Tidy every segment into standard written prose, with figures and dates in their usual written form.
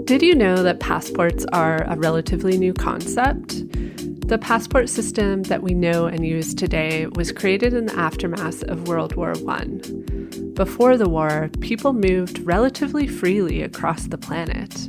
Did you know that passports are a relatively new concept? The passport system that we know and use today was created in the aftermath of World War I. Before the war, people moved relatively freely across the planet.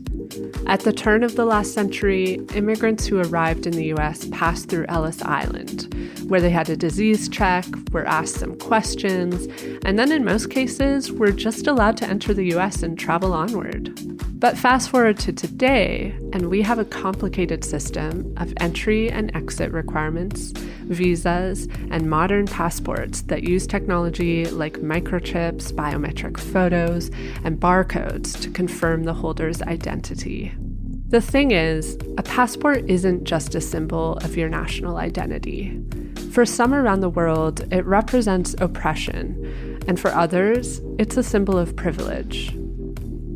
At the turn of the last century, immigrants who arrived in the U.S. passed through Ellis Island, where they had a disease check, were asked some questions, and then in most cases were just allowed to enter the U.S. and travel onward. But fast forward to today, and we have a complicated system of entry and exit requirements, visas, and modern passports that use technology like microchips, biometric photos, and barcodes to confirm the holder's identity. The thing is, a passport isn't just a symbol of your national identity. For some around the world, it represents oppression, and for others, it's a symbol of privilege.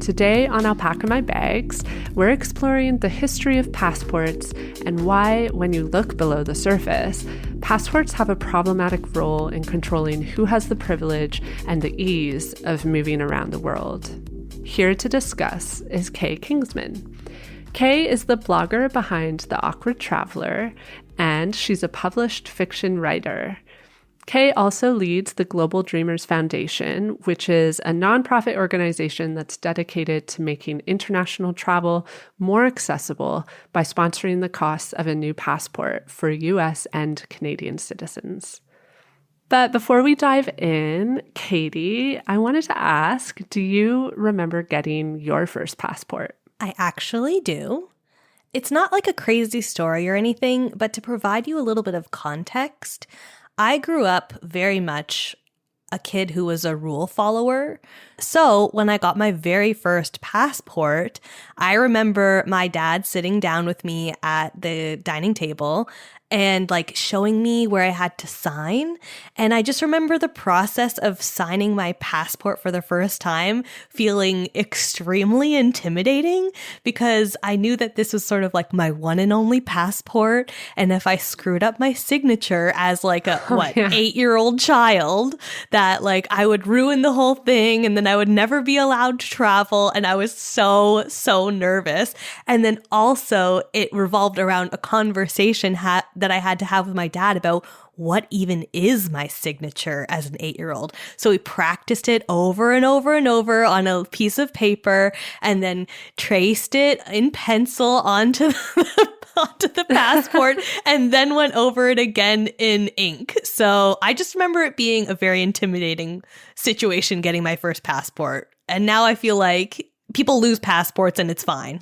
Today on Unpack My Bags, we're exploring the history of passports and why, when you look below the surface, passports have a problematic role in controlling who has the privilege and the ease of moving around the world. Here to discuss is Kay Kingsman. Kay is the blogger behind The Awkward Traveler, and she's a published fiction writer. Kay also leads the Global Dreamers Foundation, which is a nonprofit organization that's dedicated to making international travel more accessible by sponsoring the costs of a new passport for US and Canadian citizens. But before we dive in, Katie, I wanted to ask, do you remember getting your first passport? I actually do. It's not like a crazy story or anything, but to provide you a little bit of context, I grew up very much a kid who was a rule follower. So when I got my very first passport, I remember my dad sitting down with me at the dining table and showing me where I had to sign. And I just remember the process of signing my passport for the first time feeling extremely intimidating because I knew that this was sort of my one and only passport. And if I screwed up my signature as 8-year-old child, that I would ruin the whole thing and then I would never be allowed to travel. And I was so nervous. And then also it revolved around a conversation that I had to have with my dad about what even is my signature as an 8-year-old. So we practiced it over and over and over on a piece of paper and then traced it in pencil onto the passport and then went over it again in ink. So I just remember it being a very intimidating situation getting my first passport. And now I feel like people lose passports and it's fine.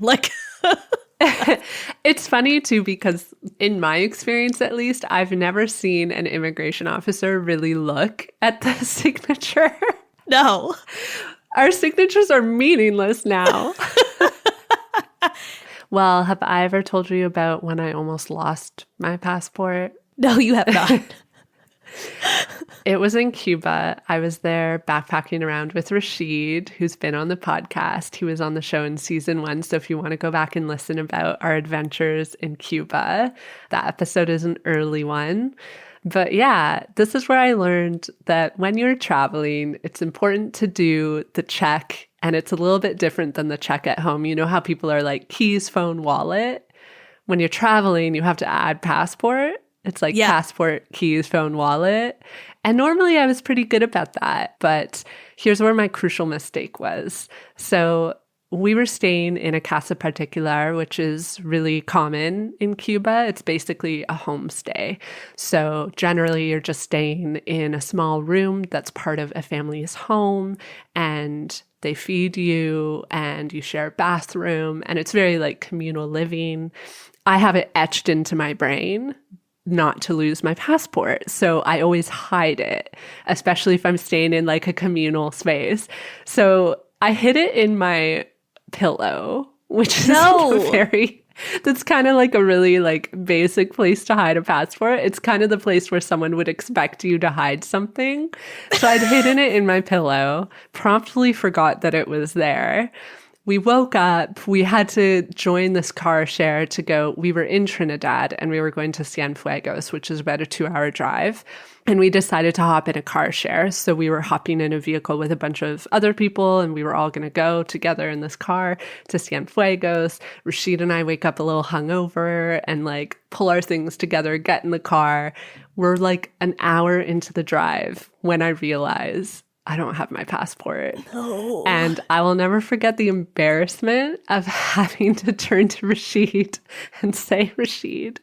It's funny too, because in my experience, at least, I've never seen an immigration officer really look at the signature. No. Our signatures are meaningless now. Well, have I ever told you about when I almost lost my passport? No, you have not. It was in Cuba. I was there backpacking around with Rashid, who's been on the podcast. He was on the show in season 1. So if you want to go back and listen about our adventures in Cuba, that episode is an early one. But yeah, this is where I learned that when you're traveling, it's important to do the check. And it's a little bit different than the check at home. You know how people are like keys, phone, wallet? When you're traveling, you have to add passport. It's passport, keys, phone, wallet. And normally I was pretty good about that. But here's where my crucial mistake was. So we were staying in a casa particular, which is really common in Cuba. It's basically a homestay. So generally you're just staying in a small room that's part of a family's home, and they feed you and you share a bathroom, and it's very communal living. I have it etched into my brain not to lose my passport. So I always hide it, especially if I'm staying in a communal space. So I hid it in my pillow, which is that's kind of a really basic place to hide a passport. It's kind of the place where someone would expect you to hide something. So I'd hidden it in my pillow, promptly forgot that it was there. we woke up, we had to join this car share to go. We were in Trinidad and we were going to Cienfuegos, which is about a 2-hour drive. And we decided to hop in a car share. So we were hopping in a vehicle with a bunch of other people and we were all going to go together in this car to Cienfuegos. Rashid and I wake up a little hungover and like pull our things together, get in the car. We're like an hour into the drive when I realize I don't have my passport. No. And I will never forget the embarrassment of having to turn to Rashid and say, Rashid,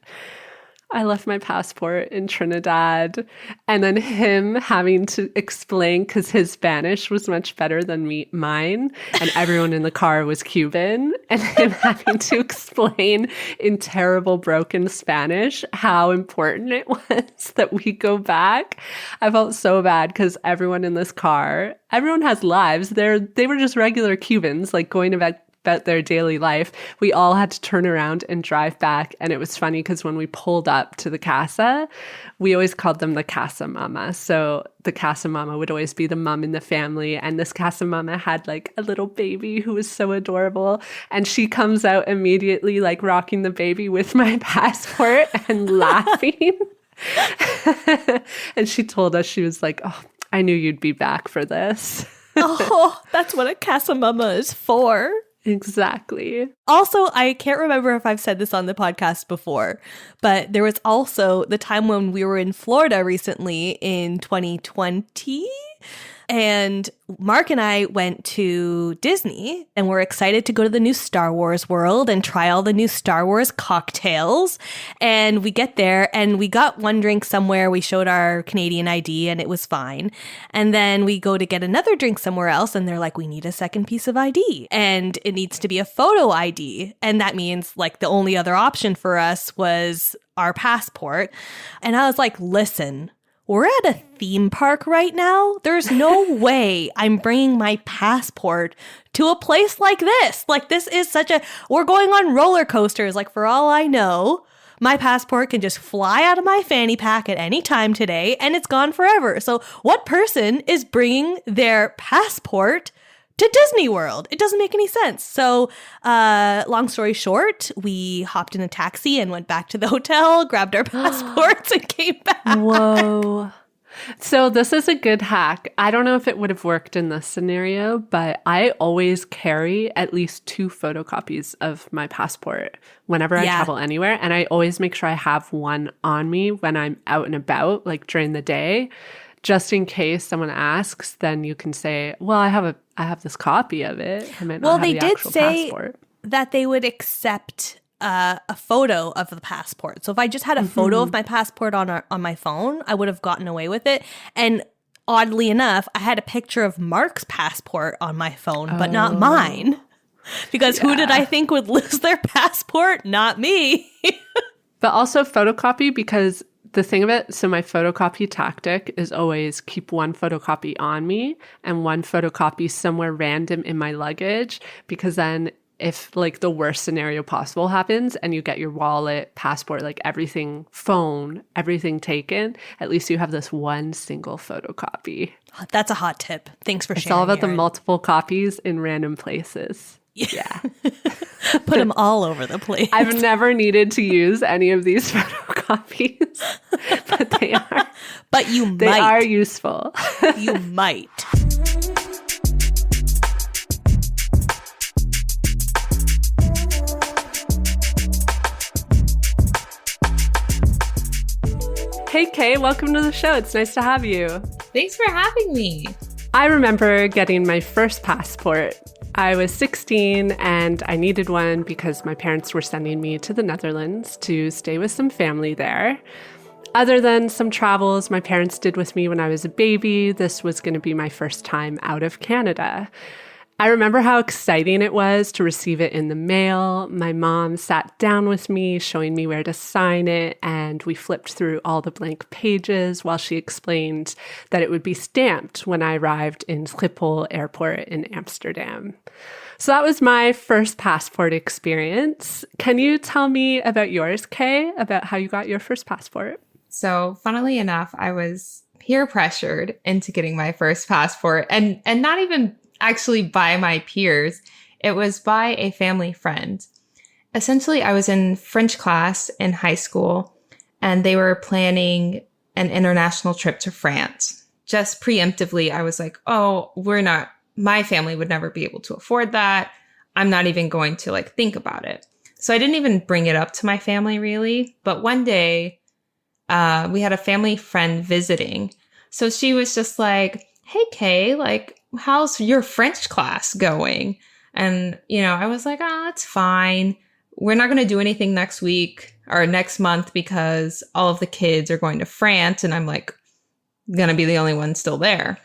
I left my passport in Trinidad. And then him having to explain, because his Spanish was much better than mine, and everyone in the car was Cuban, and him having to explain in terrible broken Spanish how important it was that we go back. I felt so bad because everyone in this car, everyone has lives. They were just regular Cubans, like going about their daily life. We all had to turn around and drive back. And it was funny because when we pulled up to the casa, we always called them the casa mama. So the casa mama would always be the mom in the family. And this casa mama had like a little baby who was so adorable. And she comes out immediately like rocking the baby with my passport and laughing. And she told us, she was like, oh, I knew you'd be back for this. Oh, that's what a casa mama is for. Exactly. Also, I can't remember if I've said this on the podcast before, but there was also the time when we were in Florida recently in 2020. And Mark and I went to Disney and we're excited to go to the new Star Wars world and try all the new Star Wars cocktails. And we get there and we got one drink somewhere. We showed our Canadian ID and it was fine. And then we go to get another drink somewhere else and they're like, we need a second piece of ID and it needs to be a photo ID. And that means like the only other option for us was our passport. And I was like, listen, we're at a theme park right now. There's no way I'm bringing my passport to a place like this. Like, this is we're going on roller coasters. Like, for all I know, my passport can just fly out of my fanny pack at any time today and it's gone forever. So what person is bringing their passport to Disney World? It doesn't make any sense. So long story short, we hopped in a taxi and went back to the hotel, grabbed our passports and came back. Whoa. So this is a good hack. I don't know if it would have worked in this scenario, but I always carry at least 2 photocopies of my passport whenever I travel anywhere. And I always make sure I have one on me when I'm out and about, like during the day. Just in case someone asks, then you can say, well, I have this copy of it. I might not have the actual passport. That they would accept a photo of the passport. So if I just had a photo of my passport on my phone, I would have gotten away with it. And oddly enough, I had a picture of Mark's passport on my phone, but not mine. Because who did I think would lose their passport? Not me. But also photocopy, because the thing of it, so my photocopy tactic is always keep one photocopy on me and one photocopy somewhere random in my luggage, because then if like the worst scenario possible happens and you get your wallet, passport, like everything, phone, everything taken, at least you have this one single photocopy. That's a hot tip. Thanks for sharing. It's all about Erin. the multiple copies in random places. Yeah. Put them all over the place. I've never needed to use any of these photocopies, but they are. But you might. They are useful. You might. Hey, Kay, welcome to the show. It's nice to have you. Thanks for having me. I remember getting my first passport. I was 16 and I needed one because my parents were sending me to the Netherlands to stay with some family there. Other than some travels my parents did with me when I was a baby, this was going to be my first time out of Canada. I remember how exciting it was to receive it in the mail. My mom sat down with me, showing me where to sign it, and we flipped through all the blank pages while she explained that it would be stamped when I arrived in Schiphol Airport in Amsterdam. So that was my first passport experience. Can you tell me about yours, Kay, about how you got your first passport? So funnily enough, I was peer pressured into getting my first passport and not even actually by my peers. It was by a family friend. Essentially, I was in French class in high school, and they were planning an international trip to France. Just preemptively, I was like, oh, my family would never be able to afford that. I'm not even going to like think about it. So I didn't even bring it up to my family really. But one day we had a family friend visiting. So she was just like, hey, Kay, like, how's your French class going? And, I was like, oh, it's fine. We're not going to do anything next week or next month because all of the kids are going to France. And I'm like, going to be the only one still there.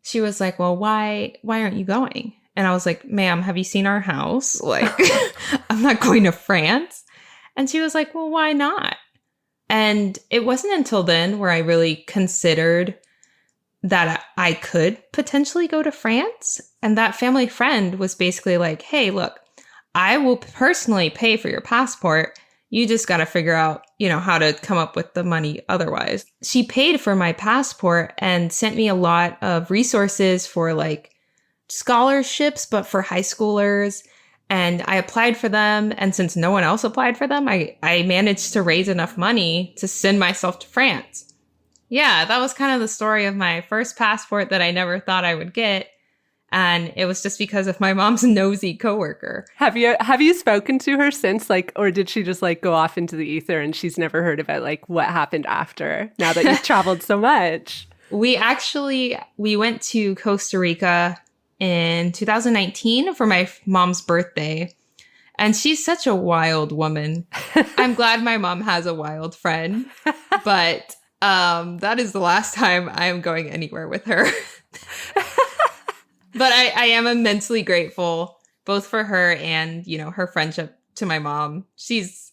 She was like, well, why aren't you going? And I was like, ma'am, have you seen our house? Like, I'm not going to France. And she was like, well, why not? And it wasn't until then where I really considered that I could potentially go to France. And that family friend was basically like, hey, look, I will personally pay for your passport. You just got to figure out, how to come up with the money otherwise. She paid for my passport and sent me a lot of resources for like scholarships, but for high schoolers. And I applied for them. And since no one else applied for them, I managed to raise enough money to send myself to France. Yeah, that was kind of the story of my first passport that I never thought I would get. And it was just because of my mom's nosy coworker. Have you spoken to her since, like, or did she just like go off into the ether and she's never heard about like what happened after now that you've traveled so much? We went to Costa Rica in 2019 for my mom's birthday. And she's such a wild woman. I'm glad my mom has a wild friend, but that is the last time I am going anywhere with her. But I am immensely grateful both for her and, her friendship to my mom. She's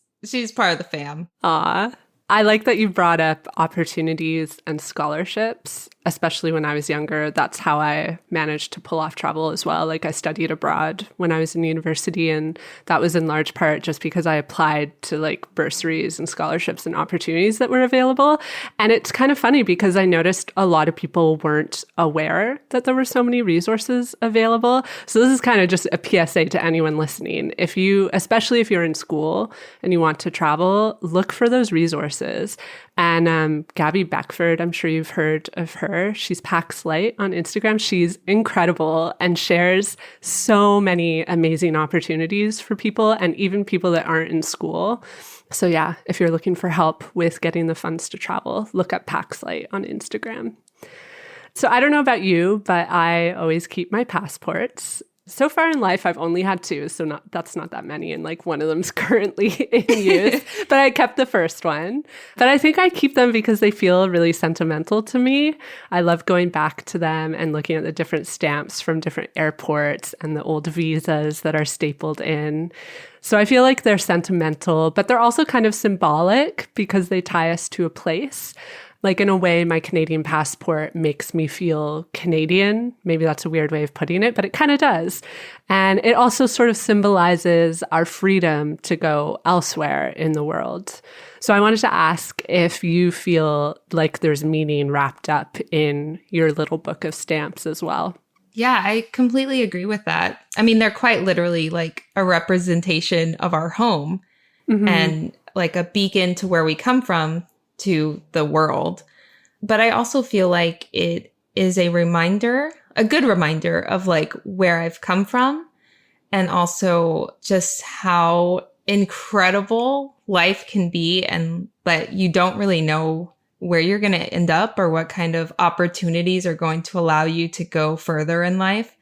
part of the fam. Aw. I like that you brought up opportunities and scholarships, especially when I was younger. That's how I managed to pull off travel as well. Like I studied abroad when I was in university, and that was in large part just because I applied to like bursaries and scholarships and opportunities that were available. And it's kind of funny because I noticed a lot of people weren't aware that there were so many resources available. So this is kind of just a PSA to anyone listening. Especially if you're in school and you want to travel, look for those resources. And Gabby Beckford, I'm sure you've heard of her. She's Pax Light on Instagram. She's incredible and shares so many amazing opportunities for people and even people that aren't in school. So yeah, if you're looking for help with getting the funds to travel, look up Pax Light on Instagram. So I don't know about you, but I always keep my passports. So far in life, I've only had two, so that's not that many, and like one of them's currently in use, but I kept the first one. But I think I keep them because they feel really sentimental to me. I love going back to them and looking at the different stamps from different airports and the old visas that are stapled in. So I feel like they're sentimental, but they're also kind of symbolic because they tie us to a place. Like in a way, my Canadian passport makes me feel Canadian. Maybe that's a weird way of putting it, but it kind of does. And it also sort of symbolizes our freedom to go elsewhere in the world. So I wanted to ask if you feel like there's meaning wrapped up in your little book of stamps as well. Yeah, I completely agree with that. I mean, they're quite literally like a representation of our home and like a beacon to where we come from to the world. But I also feel like it is a reminder, a good reminder of like where I've come from and also just how incredible life can be and that you don't really know where you're going to end up or what kind of opportunities are going to allow you to go further in life,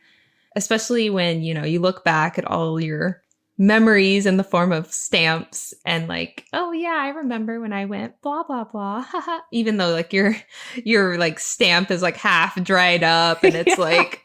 especially when, you look back at all your memories in the form of stamps and like, oh yeah, I remember when I went blah, blah, blah. Even though like your like stamp is like half dried up and it's like,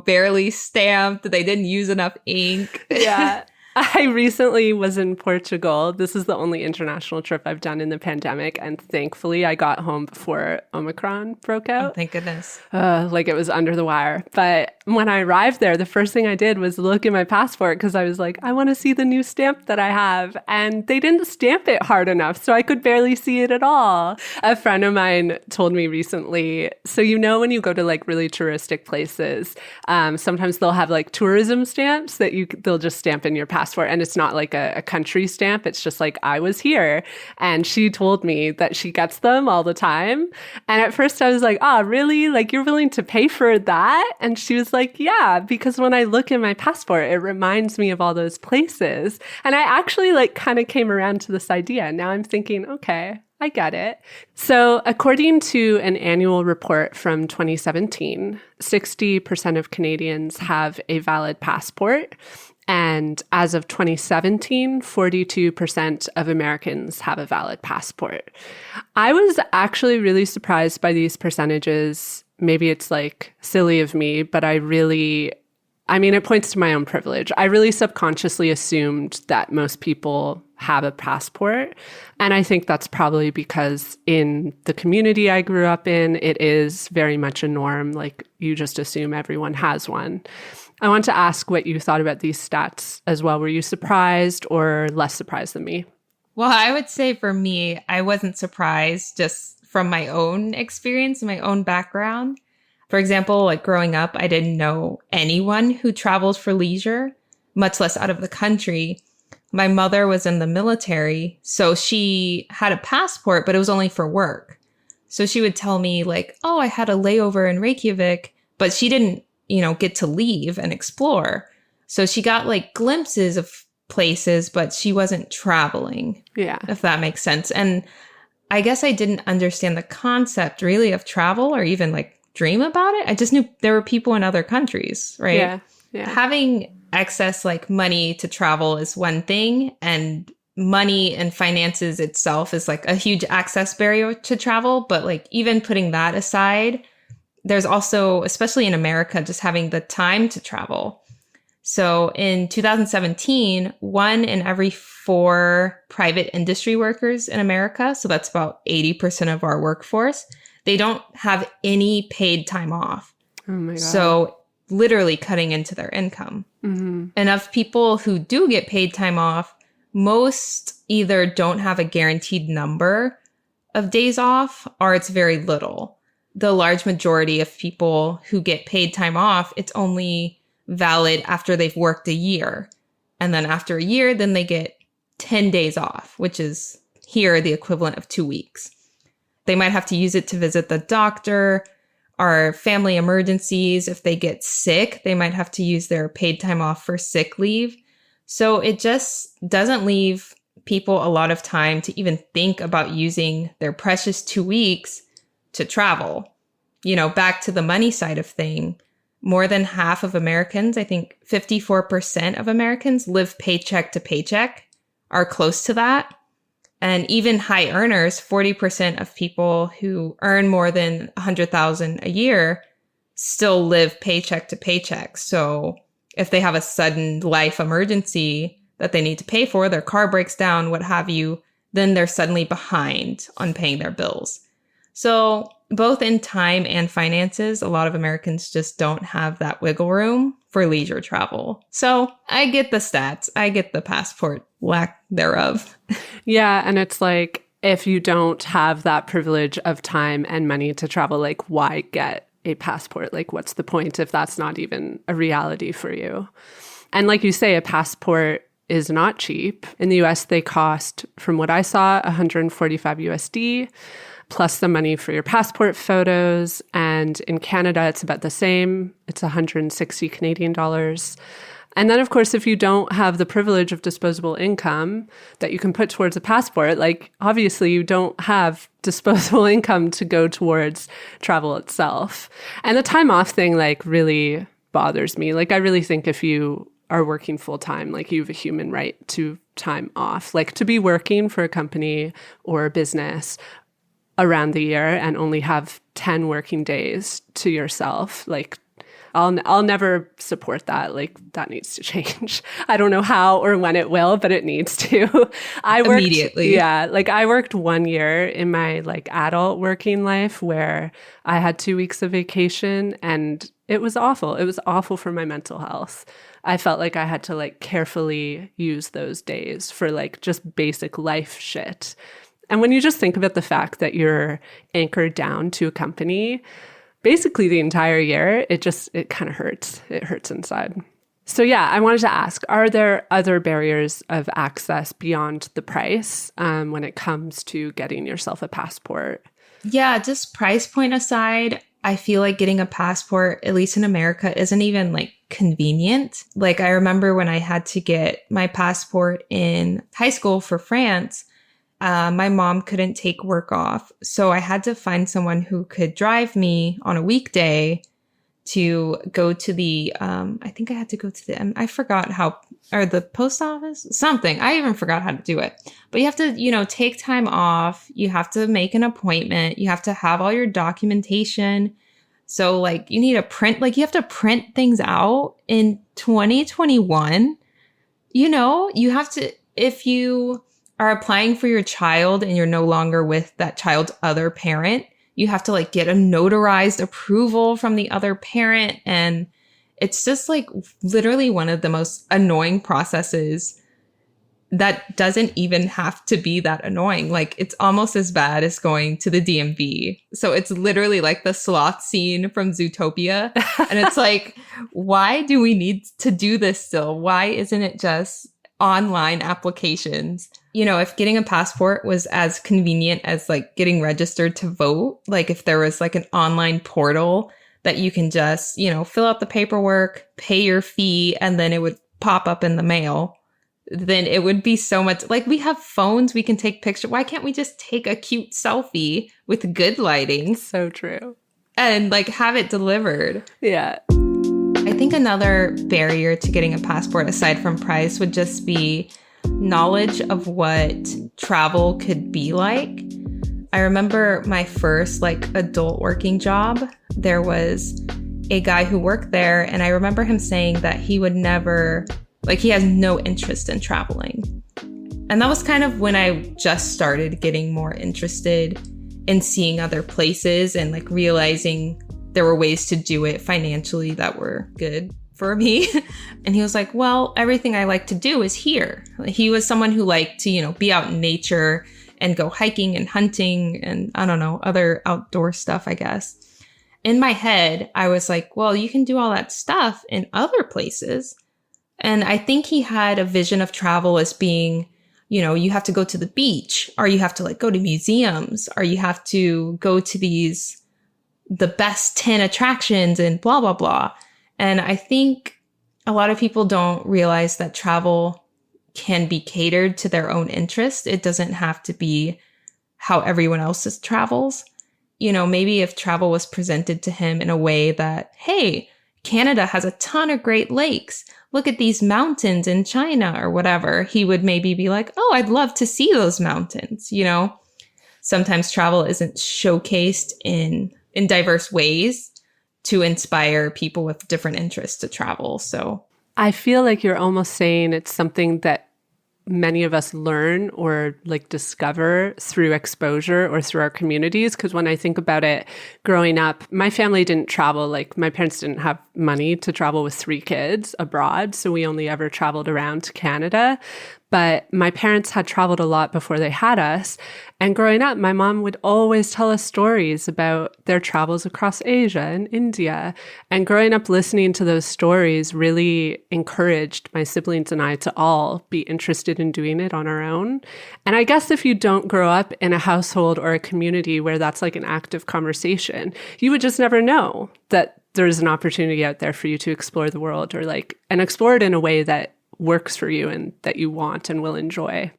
barely stamped. They didn't use enough ink. Yeah. I recently was in Portugal. This is the only international trip I've done in the pandemic. And thankfully, I got home before Omicron broke Oh, out. thank goodness. Like it was under the wire. But when I arrived there, the first thing I did was look at my passport because I was like, I want to see the new stamp that I have. And they didn't stamp it hard enough, so I could barely see it at all. A friend of mine told me recently, so when you go to like really touristic places, sometimes they'll have like tourism stamps that they'll just stamp in your passport. And it's not like a country stamp. It's just like, I was here. And she told me that she gets them all the time. And at first I was like, oh, really? Like, you're willing to pay for that? And she was like, yeah, because when I look at my passport, it reminds me of all those places. And I actually like kind of came around to this idea. Now I'm thinking, okay, I get it. So according to an annual report from 2017, 60% of Canadians have a valid passport. And as of 2017, 42% of Americans have a valid passport. I was actually really surprised by these percentages. Maybe it's like silly of me, but it points to my own privilege. I really subconsciously assumed that most people have a passport. And I think that's probably because in the community I grew up in, it is very much a norm. Like, you just assume everyone has one. I want to ask what you thought about these stats as well. Were you surprised or less surprised than me? Well, I would say for me, I wasn't surprised just from my own experience and my own background. For example, like growing up, I didn't know anyone who traveled for leisure, much less out of the country. My mother was in the military, so she had a passport, but it was only for work. So she would tell me like, oh, I had a layover in Reykjavik, but she didn't get to leave and explore. So she got like glimpses of places, but she wasn't traveling. Yeah. If that makes sense. And I guess I didn't understand the concept really of travel or even like dream about it. I just knew there were people in other countries, right? Yeah. Having excess like money to travel is one thing, and money and finances itself is like a huge access barrier to travel. But like even putting that aside, there's also, especially in America, just having the time to travel. So in 2017, 1 in every 4 private industry workers in America, so that's about 80% of our workforce, they don't have any paid time off. Oh my God. So literally cutting into their income. Mm-hmm. And of people who do get paid time off, most either don't have a guaranteed number of days off or it's very little. The large majority of people who get paid time off, it's only valid after they've worked a year. And then after a year, then they get 10 days off, which is here the equivalent of 2 weeks. They might have to use it to visit the doctor or family emergencies. If they get sick, they might have to use their paid time off for sick leave. So it just doesn't leave people a lot of time to even think about using their precious 2 weeks to travel. Back to the money side of thing, more than half of Americans, I think 54% of Americans live paycheck to paycheck, are close to that. And even high earners, 40% of people who earn more than $100,000 a year still live paycheck to paycheck. So if they have a sudden life emergency that they need to pay for, their car breaks down, what have you, then they're suddenly behind on paying their bills. So both in time and finances, a lot of Americans just don't have that wiggle room for leisure travel. So I get the stats. I get the passport lack thereof. Yeah. And it's like, if you don't have that privilege of time and money to travel, like, why get a passport? Like, what's the point if that's not even a reality for you? And like you say, a passport is not cheap. In the US, they cost, from what I saw, 145 USD. Plus the money for your passport photos. And in Canada, it's about the same. It's 160 Canadian dollars. And then, of course, if you don't have the privilege of disposable income that you can put towards a passport, like, obviously you don't have disposable income to go towards travel itself. And the time off thing, like, really bothers me. Like, I really think if you are working full time, like, you have a human right to time off, like to be working for a company or a business around the year and only have 10 working days to yourself. Like, I'll never support that. Like, that needs to change. I don't know how or when it will, but it needs to. Immediately. Yeah. Like, I worked 1 year in my like adult working life where I had 2 weeks of vacation, and it was awful. It was awful for my mental health. I felt like I had to like carefully use those days for like just basic life shit. And when you just think about the fact that you're anchored down to a company basically the entire year, it kind of hurts. It hurts inside. So yeah, I wanted to ask, are there other barriers of access beyond the price when it comes to getting yourself a passport? Yeah, just price point aside, I feel like getting a passport, at least in America, isn't even like convenient. Like I remember when I had to get my passport in high school for France, my mom couldn't take work off. So I had to find someone who could drive me on a weekday to go to the, I think I had to go to I forgot how, or the post office, something. I even forgot how to do it. But you have to, take time off. You have to make an appointment. You have to have all your documentation. So like you need a print, like you have to print things out in 2021. You have to, if you are applying for your child and you're no longer with that child's other parent, you have to like get a notarized approval from the other parent. And it's just like literally one of the most annoying processes that doesn't even have to be that annoying. Like it's almost as bad as going to the DMV. So it's literally like the sloth scene from Zootopia. And it's like, why do we need to do this still? Why isn't it just online applications? If getting a passport was as convenient as like getting registered to vote, like if there was like an online portal that you can just, fill out the paperwork, pay your fee, and then it would pop up in the mail, then it would be so much like we have phones, we can take pictures. Why can't we just take a cute selfie with good lighting? So true. And like have it delivered. Yeah. I think another barrier to getting a passport aside from price would just be knowledge of what travel could be like. I remember my first like adult working job. There was a guy who worked there, and I remember him saying that he would never, like he has no interest in traveling. And that was kind of when I just started getting more interested in seeing other places and like realizing there were ways to do it financially that were good for me. And he was like, well, everything I like to do is here. He was someone who liked to, be out in nature and go hiking and hunting and I don't know, other outdoor stuff, I guess. In my head, I was like, well, you can do all that stuff in other places. And I think he had a vision of travel as being, you have to go to the beach, or you have to like go to museums, or you have to go to the best 10 attractions and blah, blah, blah. And I think a lot of people don't realize that travel can be catered to their own interest. It doesn't have to be how everyone else's travels. Maybe if travel was presented to him in a way that, hey, Canada has a ton of Great Lakes. Look at these mountains in China or whatever. He would maybe be like, oh, I'd love to see those mountains. Sometimes travel isn't showcased in diverse ways to inspire people with different interests to travel. So I feel like you're almost saying it's something that many of us learn or like discover through exposure or through our communities. Because when I think about it, growing up, my family didn't travel. Like my parents didn't have money to travel with 3 kids abroad. So we only ever traveled around to Canada. But my parents had traveled a lot before they had us. And growing up, my mom would always tell us stories about their travels across Asia and India. And growing up listening to those stories really encouraged my siblings and I to all be interested in doing it on our own. And I guess if you don't grow up in a household or a community where that's like an active conversation, you would just never know that there's an opportunity out there for you to explore the world and explore it in a way that works for you and that you want and will enjoy.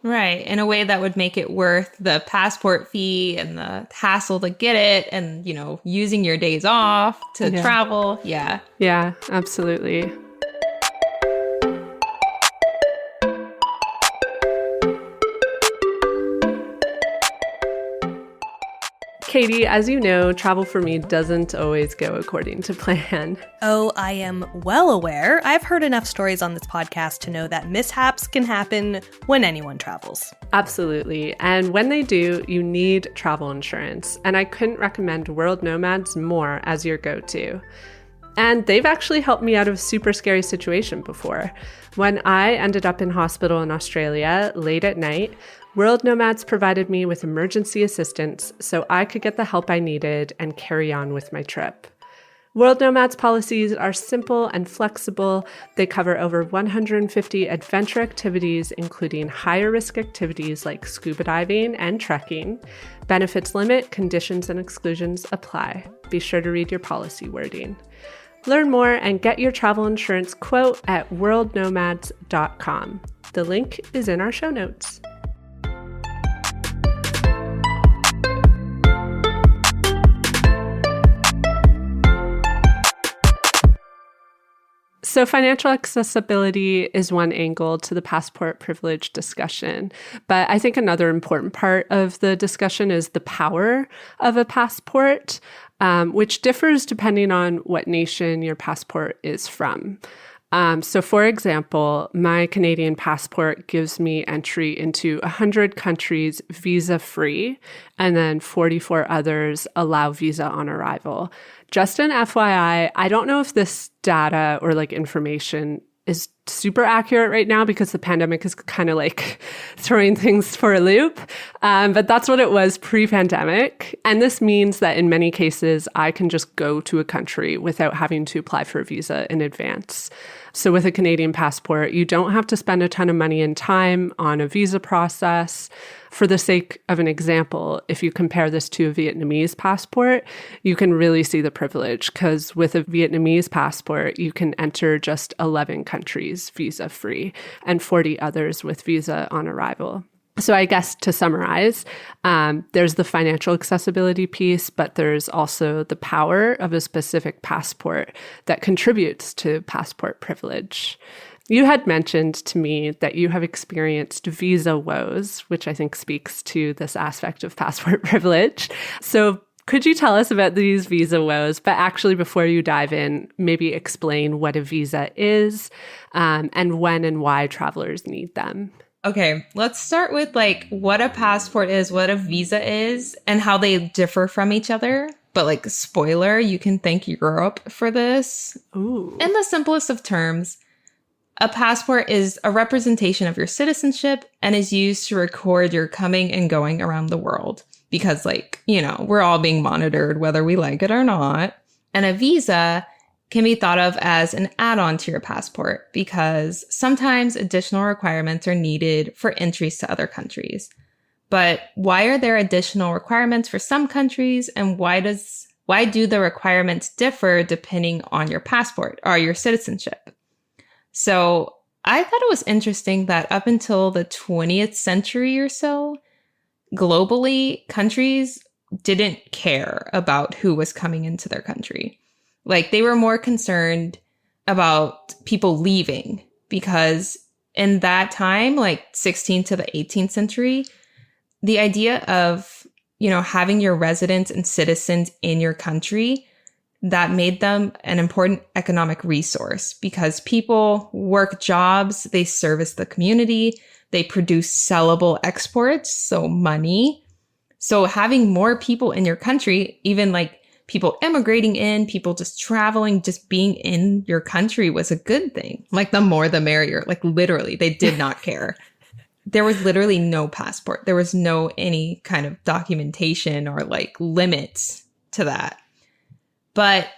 Right. In a way that would make it worth the passport fee and the hassle to get it and, using your days off to travel. Yeah. Yeah, absolutely. Katie, as you know, travel for me doesn't always go according to plan. Oh, I am well aware. I've heard enough stories on this podcast to know that mishaps can happen when anyone travels. Absolutely. And when they do, you need travel insurance. And I couldn't recommend World Nomads more as your go-to. And they've actually helped me out of a super scary situation before. When I ended up in hospital in Australia late at night, World Nomads provided me with emergency assistance so I could get the help I needed and carry on with my trip. World Nomads policies are simple and flexible. They cover over 150 adventure activities, including higher risk activities like scuba diving and trekking. Benefits limit, conditions and exclusions apply. Be sure to read your policy wording. Learn more and get your travel insurance quote at worldnomads.com. The link is in our show notes. So financial accessibility is one angle to the passport privilege discussion. But I think another important part of the discussion is the power of a passport, which differs depending on what nation your passport is from. So for example, my Canadian passport gives me entry into 100 countries visa-free, and then 44 others allow visa on arrival. Just an FYI, I don't know if this data or information is super accurate right now because the pandemic is kind of throwing things for a loop. But that's what it was pre-pandemic. And this means that in many cases, I can just go to a country without having to apply for a visa in advance. So with a Canadian passport, you don't have to spend a ton of money and time on a visa process. For the sake of an example, if you compare this to a Vietnamese passport, you can really see the privilege because with a Vietnamese passport, you can enter just 11 countries visa-free and 40 others with visa on arrival. So I guess to summarize, there's the financial accessibility piece, but there's also the power of a specific passport that contributes to passport privilege. You had mentioned to me that you have experienced visa woes, which I think speaks to this aspect of passport privilege. So could you tell us about these visa woes? But actually, before you dive in, maybe explain what a visa is and when and why travelers need them. Okay, let's start with what a passport is, what a visa is, and how they differ from each other. But spoiler, you can thank Europe for this. Ooh. In the simplest of terms, a passport is a representation of your citizenship and is used to record your coming and going around the world. Because we're all being monitored whether we like it or not. And a visa can be thought of as an add-on to your passport because sometimes additional requirements are needed for entries to other countries. But why are there additional requirements for some countries, and why do the requirements differ depending on your passport or your citizenship? So I thought it was interesting that up until the 20th century or so, globally, countries didn't care about who was coming into their country. They were more concerned about people leaving because in that time, 16th to the 18th century, the idea of, having your residents and citizens in your country, that made them an important economic resource because people work jobs, they service the community, they produce sellable exports, so money. So having more people in your country, even people immigrating in, people just traveling, just being in your country was a good thing. The more the merrier. Literally, they did not care. There was literally no passport. There was no any kind of documentation or limits to that. But,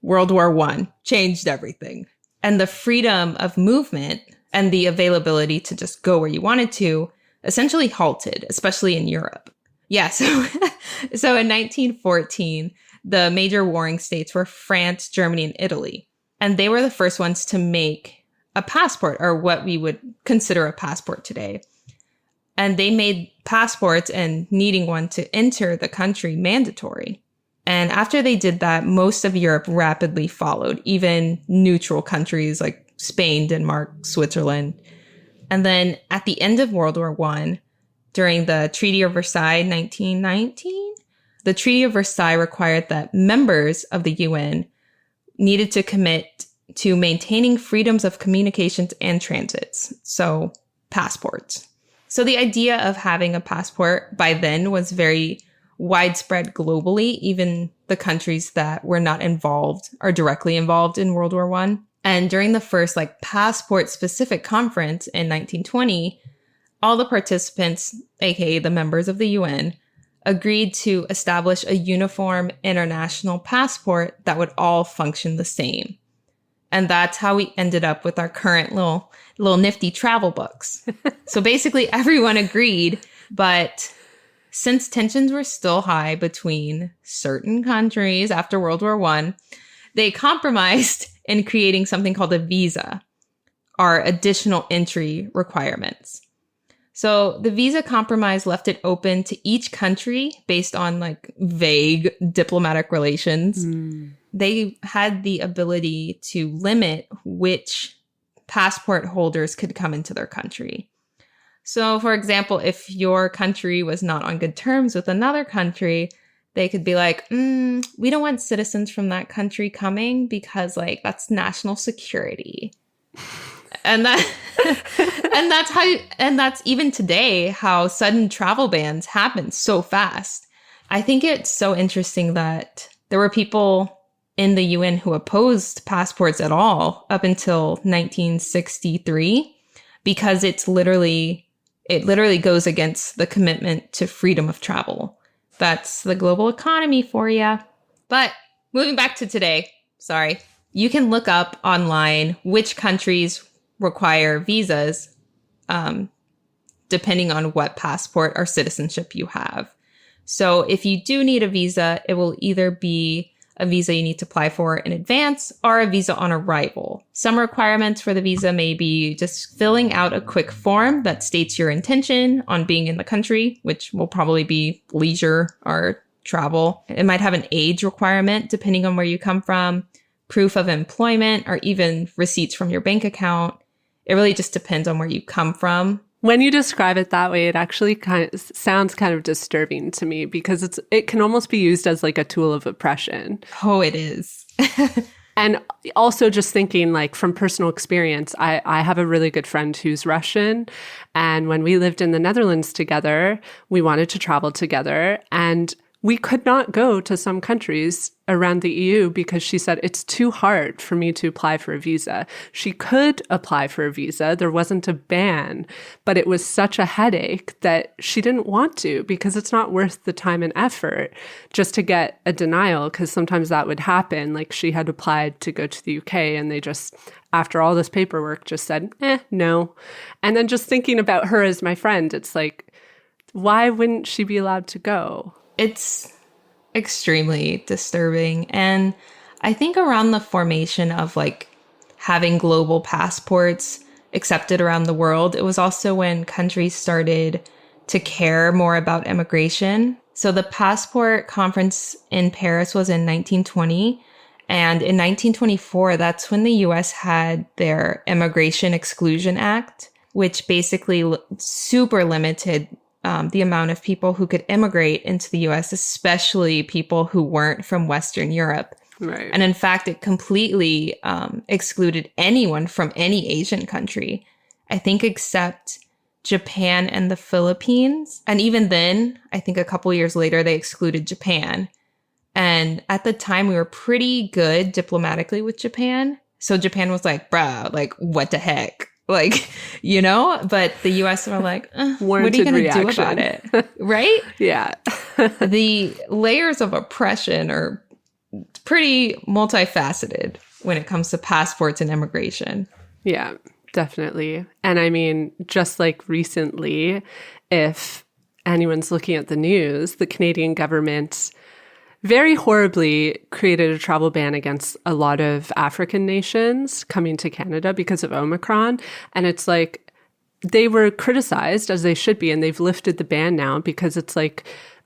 World War I changed everything. And the freedom of movement and the availability to just go where you wanted to essentially halted, especially in Europe. Yeah, so in 1914, the major warring states were France, Germany, and Italy. And they were the first ones to make a passport, or what we would consider a passport today. And they made passports and needing one to enter the country mandatory. And after they did that, most of Europe rapidly followed, even neutral countries like Spain, Denmark, Switzerland. And then at the end of World War I, during the Treaty of Versailles, 1919, The Treaty of Versailles required that members of the UN needed to commit to maintaining freedoms of communications and transits. So passports. So the idea of having a passport by then was very widespread globally, even the countries that were not involved or directly involved in World War I. And during the first passport-specific conference in 1920, all the participants, aka the members of the UN, agreed to establish a uniform international passport that would all function the same. And that's how we ended up with our current little nifty travel books. So basically everyone agreed, but since tensions were still high between certain countries after World War I, they compromised in creating something called a visa, or additional entry requirements. So the visa compromise left it open to each country based on vague diplomatic relations. They had the ability to limit which passport holders could come into their country. So, for example, if your country was not on good terms with another country, they could be like, we don't want citizens from that country coming because that's national security. And that's even today how sudden travel bans happen so fast. I think it's so interesting that there were people in the UN who opposed passports at all up until 1963, because it literally goes against the commitment to freedom of travel. That's the global economy for you. But moving back to today, you can look up online which countries require visas, depending on what passport or citizenship you have. So if you do need a visa, it will either be a visa you need to apply for in advance or a visa on arrival. Some requirements for the visa may be just filling out a quick form that states your intention on being in the country, which will probably be leisure or travel. It might have an age requirement depending on where you come from, proof of employment, or even receipts from your bank account. It really just depends on where you come from. When you describe it that way, it actually sounds kind of disturbing to me, because it can almost be used as a tool of oppression. Oh, it is. And also just thinking from personal experience, I have a really good friend who's Russian. And when we lived in the Netherlands together, we wanted to travel together. And we could not go to some countries around the EU because she said it's too hard for me to apply for a visa. She could apply for a visa. There wasn't a ban, but it was such a headache that she didn't want to, because it's not worth the time and effort just to get a denial, because sometimes that would happen. She had applied to go to the UK and they just, after all this paperwork, just said, no. And then just thinking about her as my friend, it's why wouldn't she be allowed to go? It's extremely disturbing. And I think around the formation of having global passports accepted around the world, it was also when countries started to care more about immigration. So the passport conference in Paris was in 1920. And in 1924, that's when the US had their Immigration Exclusion Act, which basically super limited the amount of people who could immigrate into the US, especially people who weren't from Western Europe. Right. And in fact, it completely excluded anyone from any Asian country, I think, except Japan and the Philippines. And even then, I think a couple years later, they excluded Japan. And at the time, we were pretty good diplomatically with Japan. So Japan was like, bruh, what the heck? But the US were like, what are you going to do about it? Right? Yeah. The layers of oppression are pretty multifaceted when it comes to passports and immigration. Yeah, definitely. And I mean, just recently, if anyone's looking at the news, the Canadian government very horribly created a travel ban against a lot of African nations coming to Canada because of Omicron. And it's they were criticized, as they should be, and they've lifted the ban now because it's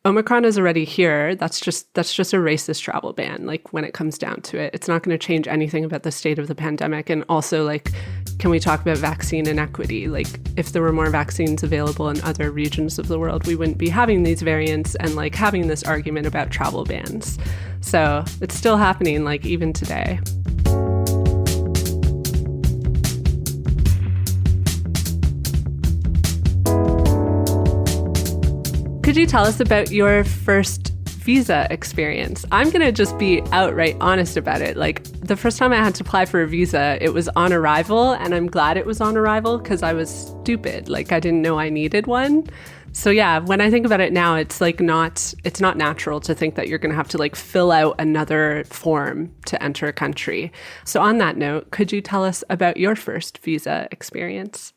Omicron is already here. That's just a racist travel ban. Like when it comes down to it, it's not going to change anything about the state of the pandemic. And also, like, can we talk about vaccine inequity? Like, if there were more vaccines available in other regions of the world, we wouldn't be having these variants and like having this argument about travel bans. So it's still happening, like even today. Could you tell us about your first visa experience? I'm going to just be outright honest about it. Like the first time I had to apply for a visa, it was on arrival, and I'm glad it was on arrival because I was stupid. Like I didn't know I needed one. So yeah, when I think about it now, it's like it's not natural to think that you're going to have to like fill out another form to enter a country. So on that note, could you tell us about your first visa experience?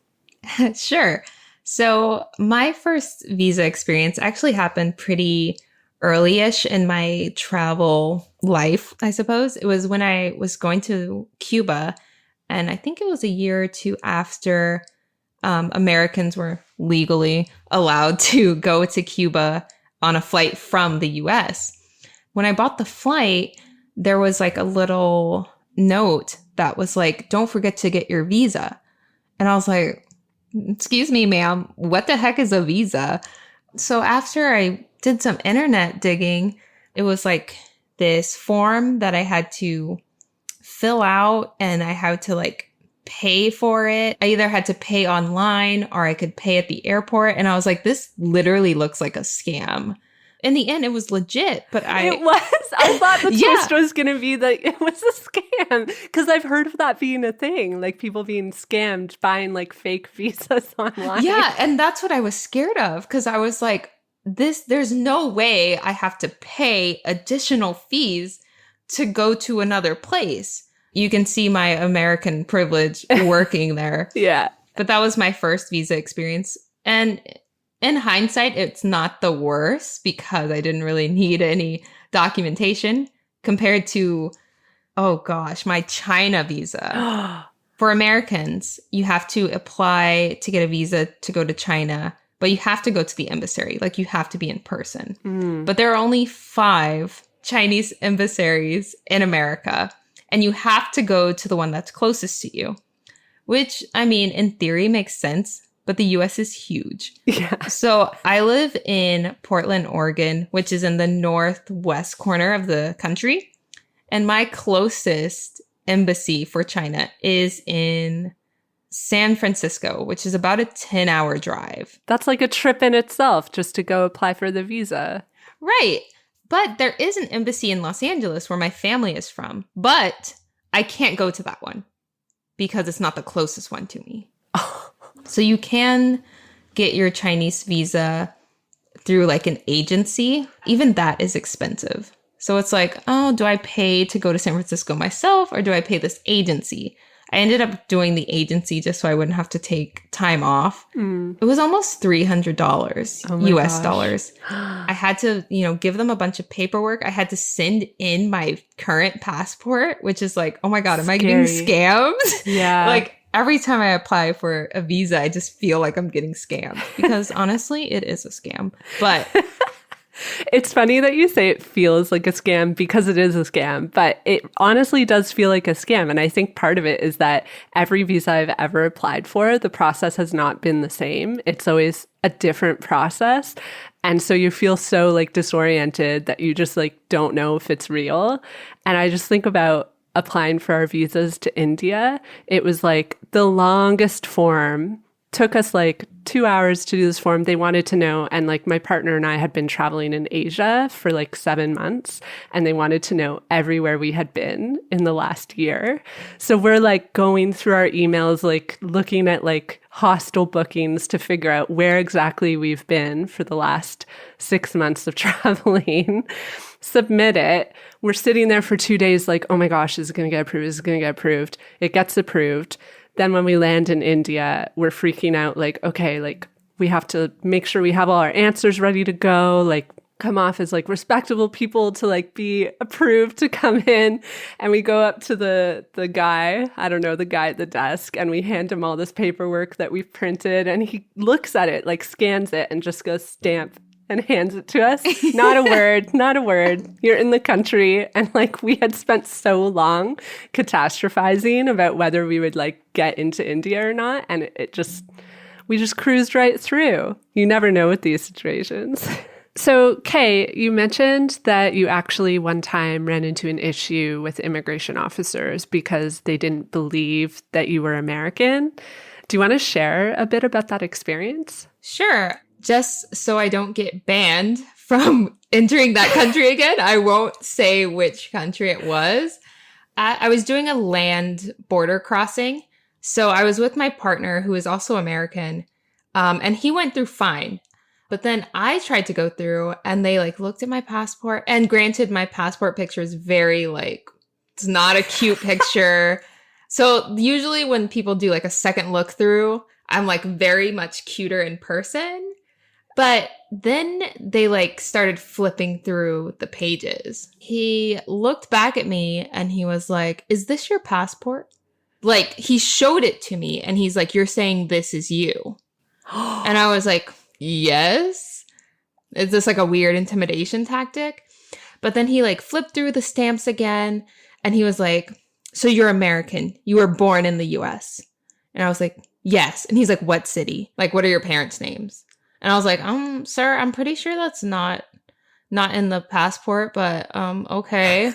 Sure. So my first visa experience actually happened pretty early-ish in my travel life, I suppose. It was when I was going to Cuba, and I think it was a year or two after Americans were legally allowed to go to Cuba on a flight from the US. When I bought the flight, there was like a little note that was like, don't forget to get your visa. And I was like, excuse me, ma'am, what the heck is a visa? So after I did some internet digging, it was like this form that I had to fill out, and I had to like pay for it. I either had to pay online or I could pay at the airport. And I was like, this literally looks like a scam. In the end, it was legit, but It was. I thought the twist was going to be that it was a scam, because I've heard of that being a thing, like people being scammed buying like fake visas online. Yeah, and that's what I was scared of, because I was like, there's no way I have to pay additional fees to go to another place. You can see my American privilege working there. Yeah. But that was my first visa experience. And in hindsight, it's not the worst because I didn't really need any documentation compared to, oh gosh, my China visa. For Americans, you have to apply to get a visa to go to China, but you have to go to the embassy. Like you have to be in person. But there are only 5 Chinese embassies in America, and you have to go to the one that's closest to you, which, I mean, in theory makes sense. But the US is huge. Yeah. So I live in Portland, Oregon, which is in the northwest corner of the country. And my closest embassy for China is in San Francisco, which is about a 10-hour drive. That's like a trip in itself just to go apply for the visa. Right. But there is an embassy in Los Angeles where my family is from. But I can't go to that one because it's not the closest one to me. So you can get your Chinese visa through like an agency. Even that is expensive. So it's like, oh, do I pay to go to San Francisco myself, or do I pay this agency? I ended up doing the agency just so I wouldn't have to take time off. It was almost $300 US dollars. I had to, give them a bunch of paperwork. I had to send in my current passport, which is like, oh my God, am I getting scammed? Yeah. Like, every time I apply for a visa, I just feel like I'm getting scammed because honestly, it is a scam. But it's funny that you say it feels like a scam because it is a scam, but it honestly does feel like a scam. And I think part of it is that every visa I've ever applied for, the process has not been the same. It's always a different process. And so you feel so like disoriented that you just like don't know if it's real. And I just think about applying for our visas to India. It was like the longest form. Took us like 2 hours to do this form. They wanted to know, and like my partner and I had been traveling in Asia for like 7 months, and they wanted to know everywhere we had been in the last year. So we're like going through our emails, like looking at like hostel bookings to figure out where exactly we've been for the last 6 months of traveling. Submit it. We're sitting there for 2 days like, oh my gosh, is it going to get approved? Is it going to get approved? It gets approved. Then when we land in India, we're freaking out like, okay, like we have to make sure we have all our answers ready to go, like come off as like respectable people to like be approved to come in. And we go up to the guy, I don't know, the guy at the desk, and we hand him all this paperwork that we've printed, and he looks at it, like scans it and just goes, stamp. and hands it to us. Not a word, not a word. You're in the country. And like we had spent so long catastrophizing about whether we would like get into India or not. And we just cruised right through. You never know with these situations. So, Kay, you mentioned that you actually one time ran into an issue with immigration officers because they didn't believe that you were American. Do you want to share a bit about that experience? Sure. Just so I don't get banned from entering that country again, I won't say which country it was. I was doing a land border crossing. So I was with my partner, who is also American, and he went through fine. But then I tried to go through and they like looked at my passport, and granted my passport picture is very like, it's not a cute picture. So usually when people do like a second look through, I'm like very much cuter in person. But then they like started flipping through the pages. He looked back at me and he was like, "Is this your passport?" Like he showed it to me and he's like, "You're saying this is you." And I was like, "Yes." Is this like a weird intimidation tactic? But then he like flipped through the stamps again and he was like, "So you're American. You were born in the US." And I was like, "Yes." And he's like, "What city? Like, what are your parents' names?" And I was like, "Sir, I'm pretty sure that's not in the passport, but okay."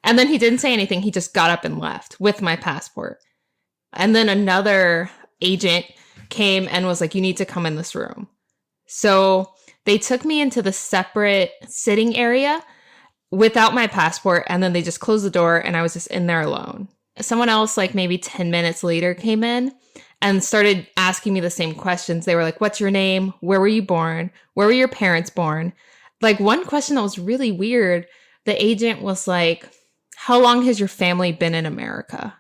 And then he didn't say anything. He just got up and left with my passport. And then another agent came and was like, "You need to come in this room." So they took me into the separate sitting area without my passport, and then they just closed the door and I was just in there alone. Someone else, like maybe 10 minutes later, came in and started asking me the same questions. They were like, "What's your name? Where were you born? Where were your parents born?" Like one question that was really weird, the agent was like, "How long has your family been in America?"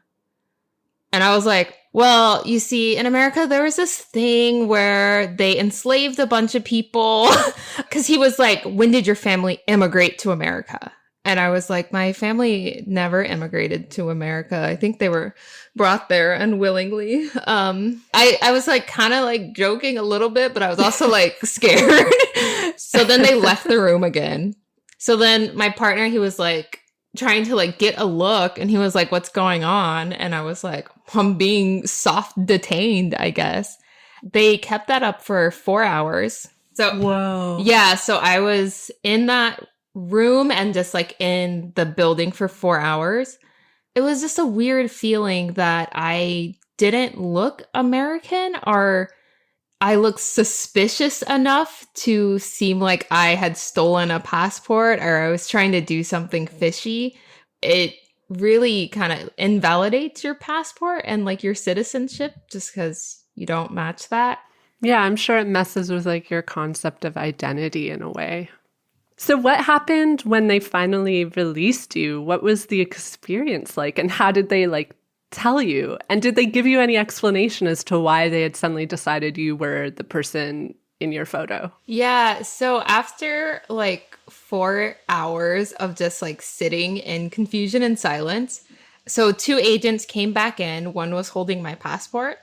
And I was like, "Well, you see, in America, there was this thing where they enslaved a bunch of people." Because he was like, "When did your family immigrate to America?" And I was like, "My family never immigrated to America. I think they were brought there unwillingly." I was like kind of like joking a little bit, but I was also like scared. So then they left the room again. So then my partner, he was like trying to like get a look and he was like, "What's going on?" And I was like, "I'm being soft detained, I guess." They kept that up for 4 hours. So whoa. Yeah, so I was in that room and just like in the building for 4 hours. It was just a weird feeling that I didn't look American, or I looked suspicious enough to seem like I had stolen a passport or I was trying to do something fishy. It really kind of invalidates your passport and like your citizenship just because you don't match that. Yeah, I'm sure it messes with like your concept of identity in a way. So what happened when they finally released you? What was the experience like? And how did they like tell you? And did they give you any explanation as to why they had suddenly decided you were the person in your photo? Yeah. So after like 4 hours of just like sitting in confusion and silence, so 2 agents came back in. One was holding my passport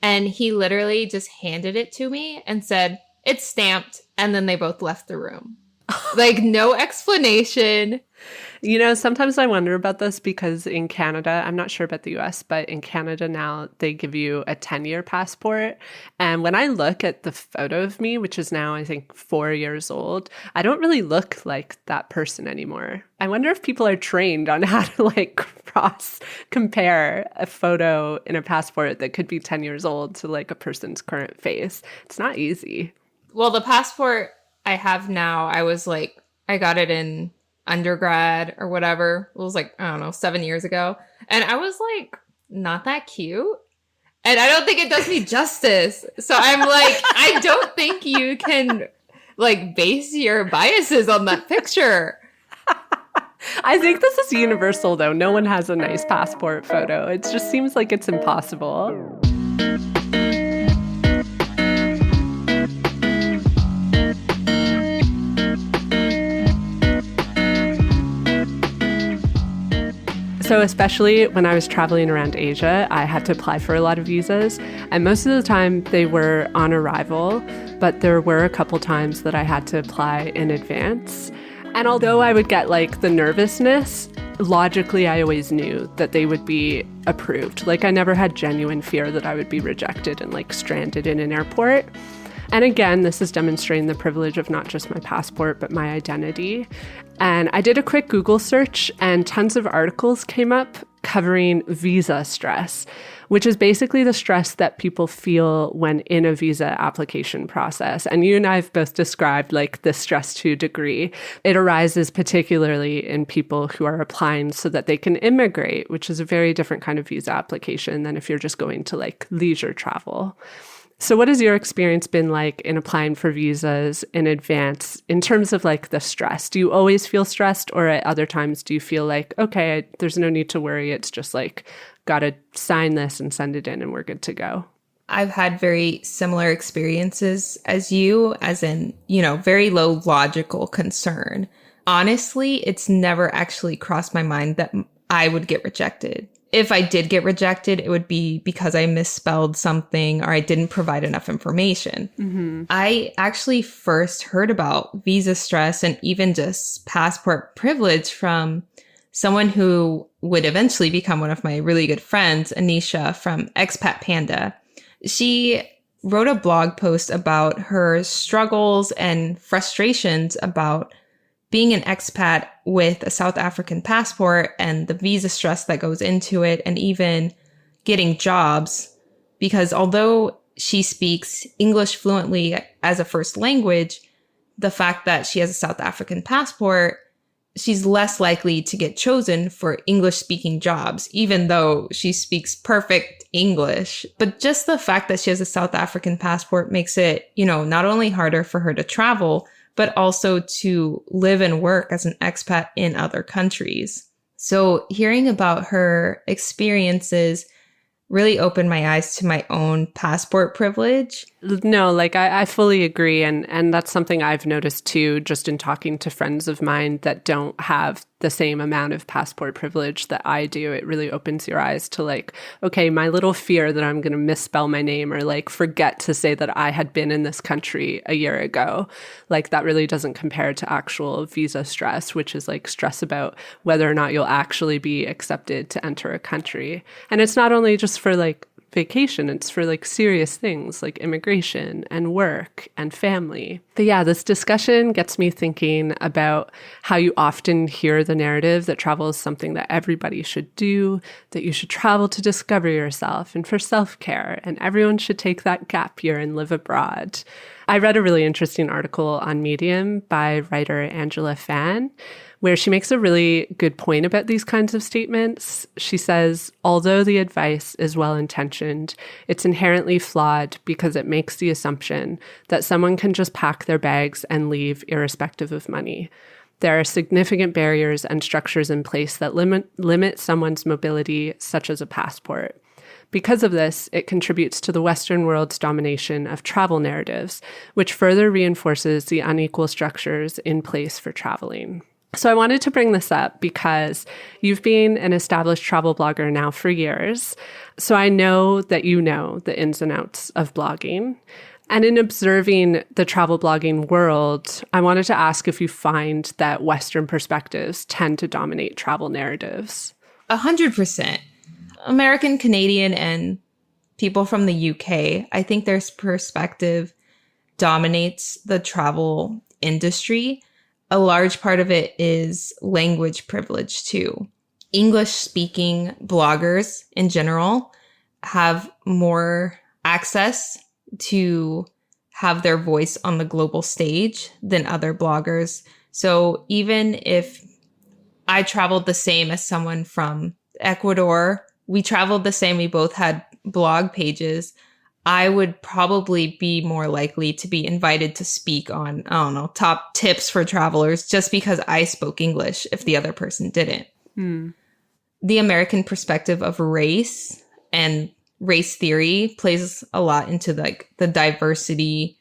and he literally just handed it to me and said, "It's stamped." And then they both left the room. Like no explanation. You know, sometimes I wonder about this because in Canada, I'm not sure about the US, but in Canada now, they give you a 10-year passport. And when I look at the photo of me, which is now, I think, 4 years old, I don't really look like that person anymore. I wonder if people are trained on how to like cross compare a photo in a passport that could be 10 years old to like a person's current face. It's not easy. Well, the passport I have now, I got it in undergrad or whatever. It was like, I don't know, 7 years ago. And I was like, not that cute. And I don't think it does me justice. So I'm like, I don't think you can like base your biases on that picture. I think this is universal though. No one has a nice passport photo. It just seems like it's impossible. So especially when I was traveling around Asia, I had to apply for a lot of visas. And most of the time they were on arrival, but there were a couple times that I had to apply in advance. And although I would get like the nervousness, logically I always knew that they would be approved. Like I never had genuine fear that I would be rejected and like stranded in an airport. And again, this is demonstrating the privilege of not just my passport, but my identity. And I did a quick Google search and tons of articles came up covering visa stress, which is basically the stress that people feel when in a visa application process. And you and I have both described like this stress to a degree. It arises particularly in people who are applying so that they can immigrate, which is a very different kind of visa application than if you're just going to like leisure travel. So what has your experience been like in applying for visas in advance in terms of like the stress? Do you always feel stressed, or at other times do you feel like, okay, there's no need to worry. It's just like, got to sign this and send it in and we're good to go? I've had very similar experiences as you, as in, very low logical concern. Honestly, it's never actually crossed my mind that I would get rejected. If I did get rejected, it would be because I misspelled something or I didn't provide enough information. Mm-hmm. I actually first heard about visa stress and even just passport privilege from someone who would eventually become one of my really good friends, Anisha from Expat Panda. She wrote a blog post about her struggles and frustrations about being an expat with a South African passport and the visa stress that goes into it, and even getting jobs, because although she speaks English fluently as a first language, the fact that she has a South African passport, she's less likely to get chosen for English-speaking jobs, even though she speaks perfect English. But just the fact that she has a South African passport makes it, not only harder for her to travel, but also to live and work as an expat in other countries. So hearing about her experiences really opened my eyes to my own passport privilege. No, like I fully agree. And that's something I've noticed too, just in talking to friends of mine that don't have the same amount of passport privilege that I do. It really opens your eyes to like, okay, my little fear that I'm going to misspell my name or like forget to say that I had been in this country a year ago. Like that really doesn't compare to actual visa stress, which is like stress about whether or not you'll actually be accepted to enter a country. And it's not only just for like vacation, it's for like serious things like immigration and work and family. But yeah, this discussion gets me thinking about how you often hear the narrative that travel is something that everybody should do, that you should travel to discover yourself and for self-care, and everyone should take that gap year and live abroad. I read a really interesting article on Medium by writer Angela Fan, where she makes a really good point about these kinds of statements. She says, although the advice is well-intentioned, it's inherently flawed because it makes the assumption that someone can just pack their bags and leave irrespective of money. There are significant barriers and structures in place that limit someone's mobility, such as a passport. Because of this, it contributes to the Western world's domination of travel narratives, which further reinforces the unequal structures in place for traveling. So I wanted to bring this up because you've been an established travel blogger now for years. So I know that you know the ins and outs of blogging. And in observing the travel blogging world, I wanted to ask if you find that Western perspectives tend to dominate travel narratives. 100%. American, Canadian, and people from the UK, I think their perspective dominates the travel industry. A large part of it is language privilege too. English-speaking bloggers in general have more access to have their voice on the global stage than other bloggers. So even if I traveled the same as someone from Ecuador, we traveled the same, we both had blog pages, I would probably be more likely to be invited to speak on, top tips for travelers just because I spoke English if the other person didn't. The American perspective of race and race theory plays a lot into like the diversity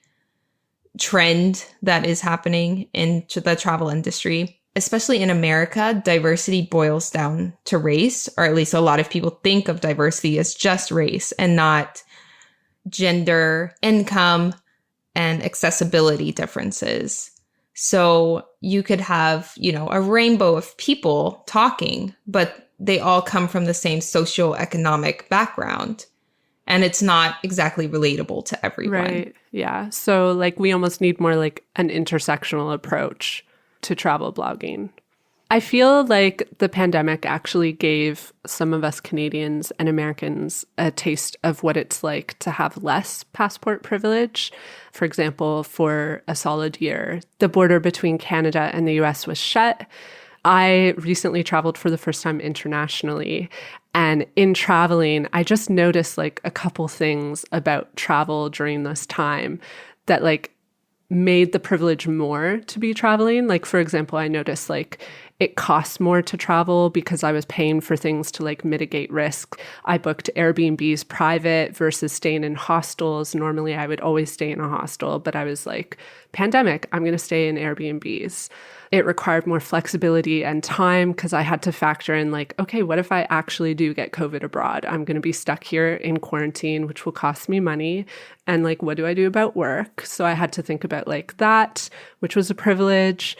trend that is happening in the travel industry. especially in America, diversity boils down to race, or at least a lot of people think of diversity as just race and not gender, income, and accessibility differences. So you could have, a rainbow of people talking, but they all come from the same socioeconomic background. And it's not exactly relatable to everyone. Right. Yeah. So like we almost need more like an intersectional approach to travel blogging. I feel like the pandemic actually gave some of us Canadians and Americans a taste of what it's like to have less passport privilege. For example, for a solid year, the border between Canada and the US was shut. I recently traveled for the first time internationally. And in traveling, I just noticed like a couple things about travel during this time that like made the privilege more to be traveling. Like, for example, I noticed like it costs more to travel because I was paying for things to like mitigate risk. I booked Airbnbs private versus staying in hostels. Normally I would always stay in a hostel, but I was like, pandemic, I'm going to stay in Airbnbs. It required more flexibility and time because I had to factor in like, okay, what if I actually do get COVID abroad? I'm going to be stuck here in quarantine, which will cost me money. And like, what do I do about work? So I had to think about like that, which was a privilege.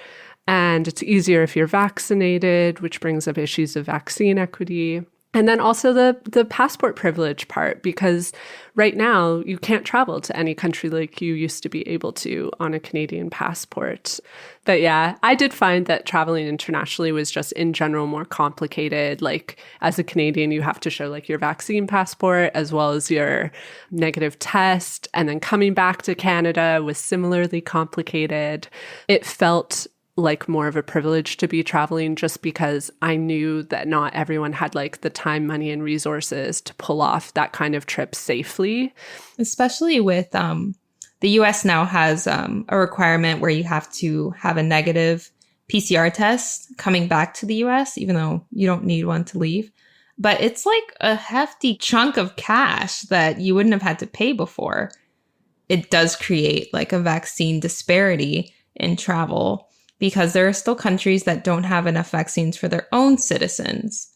And it's easier if you're vaccinated, which brings up issues of vaccine equity. And then also the passport privilege part, because right now you can't travel to any country like you used to be able to on a Canadian passport. But yeah, I did find that traveling internationally was just in general more complicated. Like as a Canadian, you have to show like your vaccine passport as well as your negative test. And then coming back to Canada was similarly complicated. It felt like more of a privilege to be traveling just because I knew that not everyone had like the time, money, and resources to pull off that kind of trip safely. Especially with the US now has a requirement where you have to have a negative PCR test coming back to the US, even though you don't need one to leave. But it's like a hefty chunk of cash that you wouldn't have had to pay before. It does create like a vaccine disparity in travel, because there are still countries that don't have enough vaccines for their own citizens.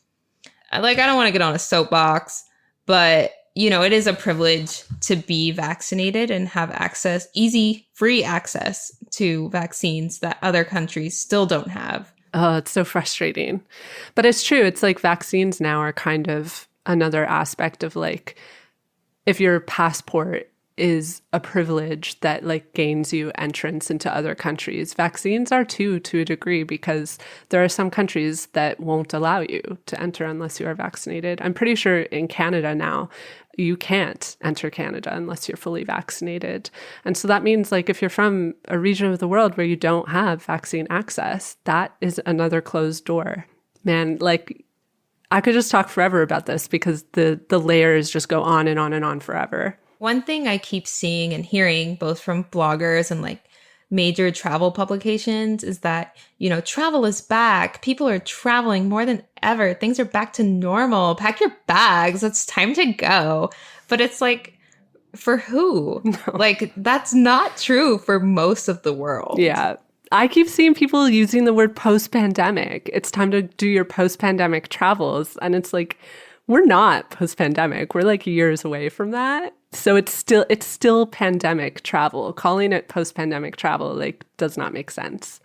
Like, I don't want to get on a soapbox, but, it is a privilege to be vaccinated and have access, easy, free access to vaccines that other countries still don't have. Oh, it's so frustrating. But it's true. It's like vaccines now are kind of another aspect of like, if your passport is a privilege that like gains you entrance into other countries. Vaccines are too, to a degree, because there are some countries that won't allow you to enter unless you are vaccinated. I'm pretty sure in Canada now, you can't enter Canada unless you're fully vaccinated. And so that means like if you're from a region of the world where you don't have vaccine access, that is another closed door. Man, like I could just talk forever about this because the layers just go on and on and on forever. One thing I keep seeing and hearing both from bloggers and like major travel publications is that, travel is back. People are traveling more than ever. Things are back to normal. Pack your bags. It's time to go. But it's like, for who? No. Like, that's not true for most of the world. Yeah. I keep seeing people using the word post-pandemic. It's time to do your post-pandemic travels. And it's like, we're not post-pandemic. We're like years away from that. So it's still pandemic travel. Calling it post-pandemic travel like does not make sense.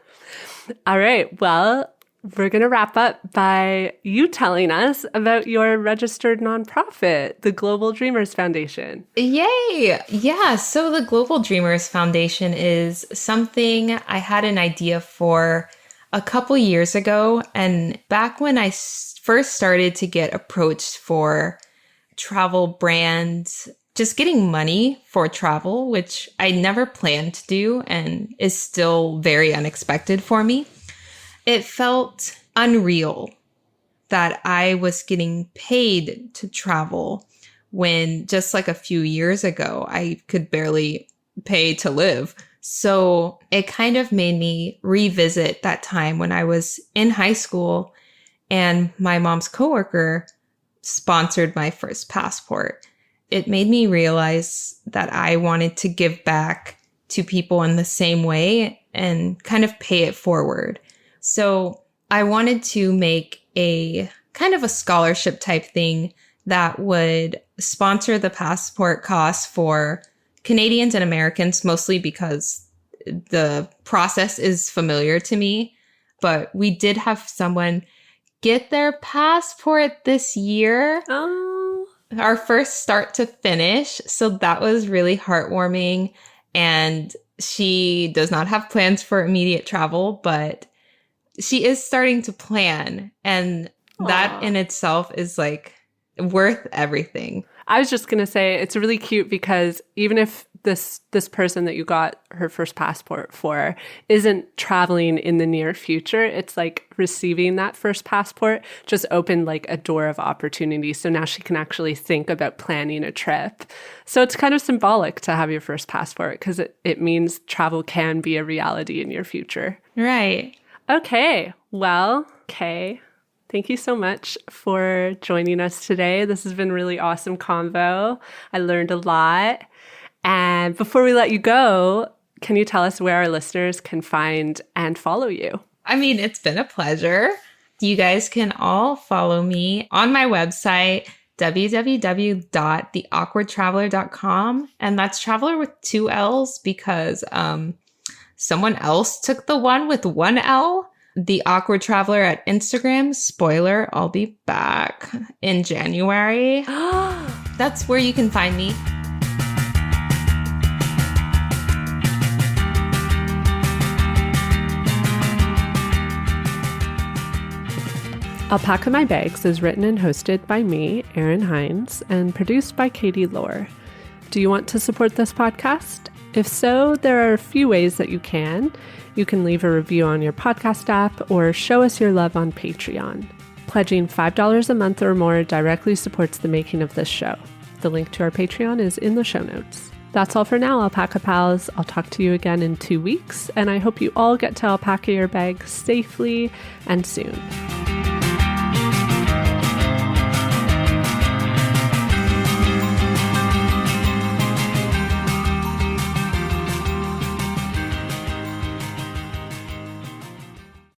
All right. Well, we're going to wrap up by you telling us about your registered nonprofit, the Global Dreamers Foundation. Yay! Yeah. So the Global Dreamers Foundation is something I had an idea for a couple years ago. And back when I first started to get approached for travel brands, just getting money for travel, which I never planned to do and is still very unexpected for me. It felt unreal that I was getting paid to travel when just like a few years ago, I could barely pay to live. So it kind of made me revisit that time when I was in high school and my mom's coworker sponsored my first passport. It made me realize that I wanted to give back to people in the same way and kind of pay it forward, So I wanted to make a kind of a scholarship type thing that would sponsor the passport costs for Canadians and Americans, mostly because the process is familiar to me. But we did have someone get their passport this year. Oh. Our first start to finish. So that was really heartwarming. And she does not have plans for immediate travel, but she is starting to plan. And that in itself is like worth everything. I was just going to say it's really cute because even if this person that you got her first passport for isn't traveling in the near future, it's like receiving that first passport just opened like a door of opportunity. So now she can actually think about planning a trip. So it's kind of symbolic to have your first passport because it means travel can be a reality in your future. Right. Okay. Well, Kay, thank you so much for joining us today. This has been a really awesome convo. I learned a lot. And before we let you go, can you tell us where our listeners can find and follow you? I mean, it's been a pleasure. You guys can all follow me on my website, www.theawkwardtraveler.com. And that's traveler with 2 L's because someone else took the one with 1 L. The Awkward Traveler at Instagram. Spoiler, I'll be back in January. That's where you can find me. Alpaca My Bags is written and hosted by me, Erin Hines, and produced by Katie Lohr. Do you want to support this podcast? If so, there are a few ways that you can. You can leave a review on your podcast app or show us your love on Patreon. Pledging $5 a month or more directly supports the making of this show. The link to our Patreon is in the show notes. That's all for now, Alpaca Pals. I'll talk to you again in 2 weeks, and I hope you all get to alpaca your bags safely and soon.